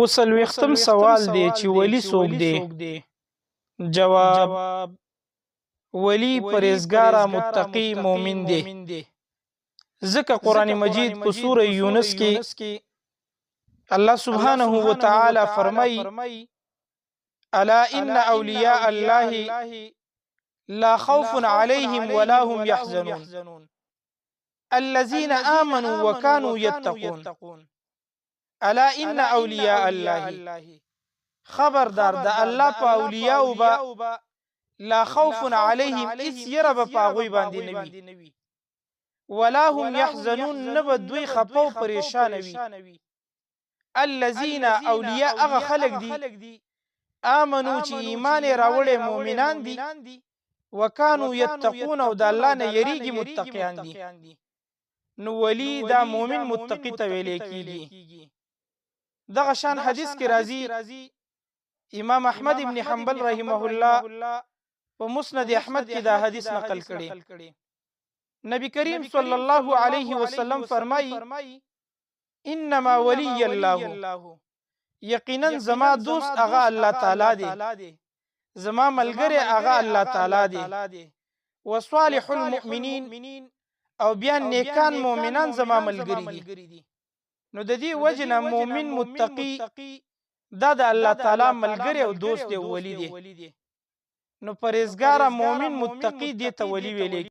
اوسلوختم سوال دی چې ولی څوک دی؟ جواب: ولی پرهیزګار متقی مؤمن دی. ځکه قرآن مجید په سوره یونس کې الله سبحانه و تعالی فرمای: الا ان اولیاء الله لا خوف عليهم ولا هم يحزنون الذين آمنوا وكانوا يتقون. الا ان اولیاء الله، خبردار د الله په اولیاء با لا خوف عليهم اس يرب پاغوي باندې نوي ولا هم يحزنون نبدوي خپو پریشان وي. الذين اولیاء هغه خلق دي آمنو چې ایمان راوړې مؤمنان دي وکانو یتقون او د الله نه یریږي متقیان دي. نو ولی دا مؤمن متقی ته ویل کیږي. دغه شان حدیث کې راځي امام احمد ابن حنبل رحمه الله په مسند احمد کې دا حدیث نقل کړي. نبی کریم صلی الله علیه وسلم فرمایي: انما ولی الله، یقینا زما دوست هغه الله تعالی دی، زما ملګری هغه الله تعالی دی. وصالح المؤمنین، او بیا نیکان مؤمنان زما ملګری دي. نو د دې وجنه مؤمن متقی دا د الله تعالی ملګری او دوست دی، ولی دی. نو پرهیزګار مؤمن متقی دی ته ولی ویلې